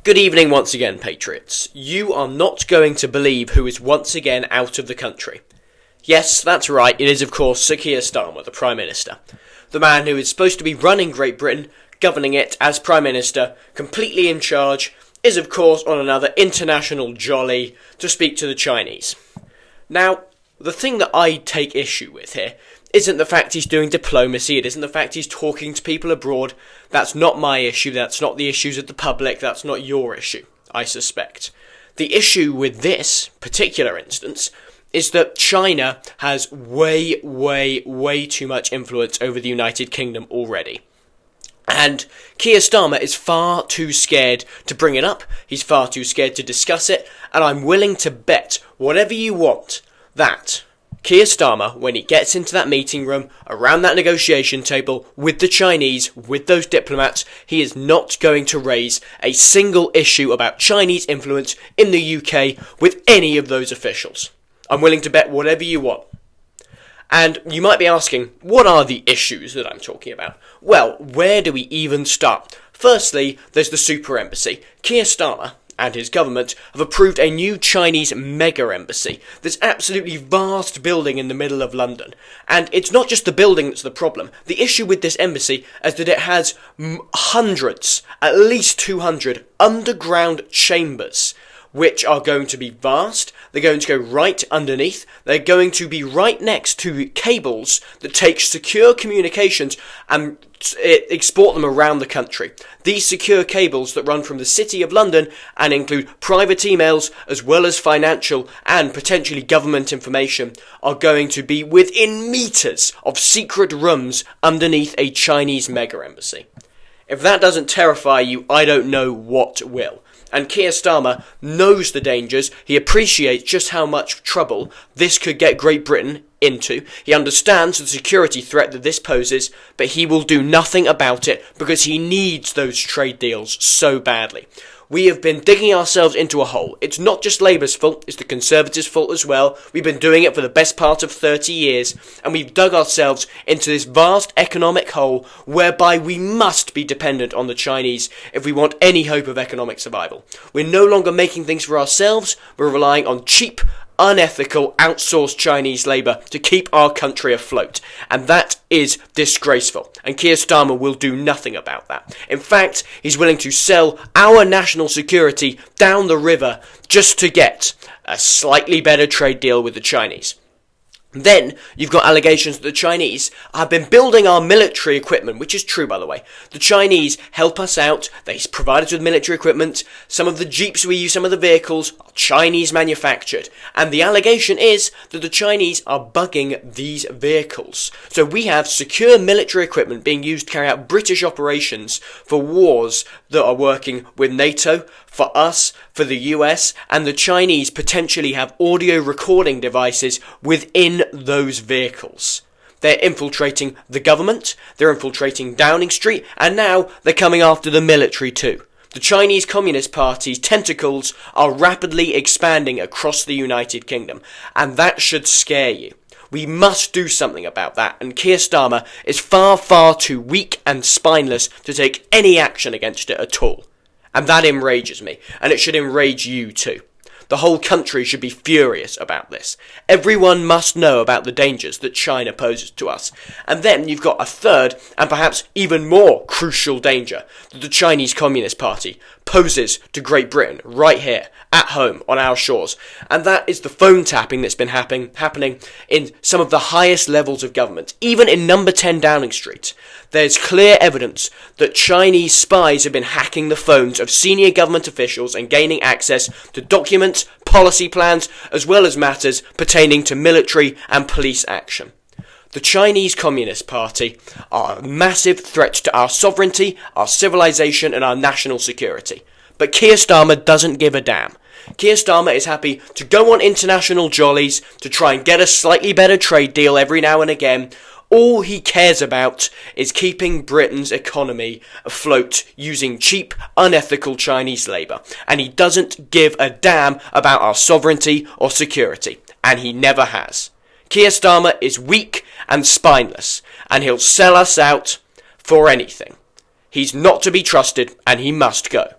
Good evening once again, patriots. You are not going to believe who is once again out of the country. Yes, that's right, it is of course Sir Keir Starmer, the Prime Minister. The man who is supposed to be running Great Britain, governing it as Prime Minister, completely in charge, is of course on another international jolly to speak to the Chinese. Now, the thing that I take issue with here isn't the fact he's doing diplomacy, it isn't the fact he's talking to people abroad. That's not my issue, that's not the issues of the public, that's not your issue, I suspect. The issue with this particular instance is that China has way too much influence over the United Kingdom already. And Keir Starmer is far too scared to bring it up, he's far too scared to discuss it, and I'm willing to bet whatever you want that Keir Starmer, when he gets into that meeting room, around that negotiation table, with the Chinese, with those diplomats, he is not going to raise a single issue about Chinese influence in the UK with any of those officials. I'm willing to bet whatever you want. And you might be asking, what are the issues that I'm talking about? Well, where do we even start? Firstly, there's the super embassy. Keir Starmer and his government have approved a new Chinese mega embassy. This absolutely vast building in the middle of London. And it's not just the building that's the problem. The issue with this embassy is that it has hundreds, at least 200, underground chambers, which are going to be vast. They're going to go right underneath. They're going to be right next to cables that take secure communications and export them around the country. These secure cables that run from the City of London and include private emails as well as financial and potentially government information are going to be within meters of secret rooms underneath a Chinese mega embassy. If that doesn't terrify you, I don't know what will. And Keir Starmer knows the dangers, he appreciates just how much trouble this could get Great Britain into. He understands the security threat that this poses, but he will do nothing about it because he needs those trade deals so badly. We have been digging ourselves into a hole. It's not just Labour's fault, it's the Conservatives' fault as well. We've been doing it for the best part of 30 years, and we've dug ourselves into this vast economic hole whereby we must be dependent on the Chinese if we want any hope of economic survival. We're no longer making things for ourselves, we're relying on cheap, unethical, outsourced Chinese labour to keep our country afloat. And that is disgraceful. And Keir Starmer will do nothing about that. In fact, he's willing to sell our national security down the river just to get a slightly better trade deal with the Chinese. Then, you've got allegations that the Chinese have been building our military equipment, which is true, by the way. The Chinese help us out, they provide us with military equipment, some of the jeeps we use, some of the vehicles are Chinese manufactured, and the allegation is that the Chinese are bugging these vehicles. So we have secure military equipment being used to carry out British operations for wars that are working with NATO, for us, for the US, and the Chinese potentially have audio recording devices within those vehicles. They're infiltrating the government, they're infiltrating Downing Street, and now they're coming after the military too. The Chinese Communist Party's tentacles are rapidly expanding across the United Kingdom, and that should scare you. We must do something about that, and Keir Starmer is far too weak and spineless to take any action against it at all. And that enrages me, and it should enrage you too. The whole country should be furious about this. Everyone must know about the dangers that China poses to us. And then you've got a third, and perhaps even more crucial danger that the Chinese Communist Party poses to Great Britain right here, at home, on our shores. And that is the phone tapping that's been happening in some of the highest levels of government. Even in number 10 Downing Street, there's clear evidence that Chinese spies have been hacking the phones of senior government officials and gaining access to documents, policy plans, as well as matters pertaining to military and police action. The Chinese Communist Party are a massive threat to our sovereignty, our civilization, and our national security. But Keir Starmer doesn't give a damn. Keir Starmer is happy to go on international jollies to try and get a slightly better trade deal every now and again. All he cares about is keeping Britain's economy afloat using cheap, unethical Chinese labour. And he doesn't give a damn about our sovereignty or security. And he never has. Keir Starmer is weak and spineless, and he'll sell us out for anything. He's not to be trusted, and he must go.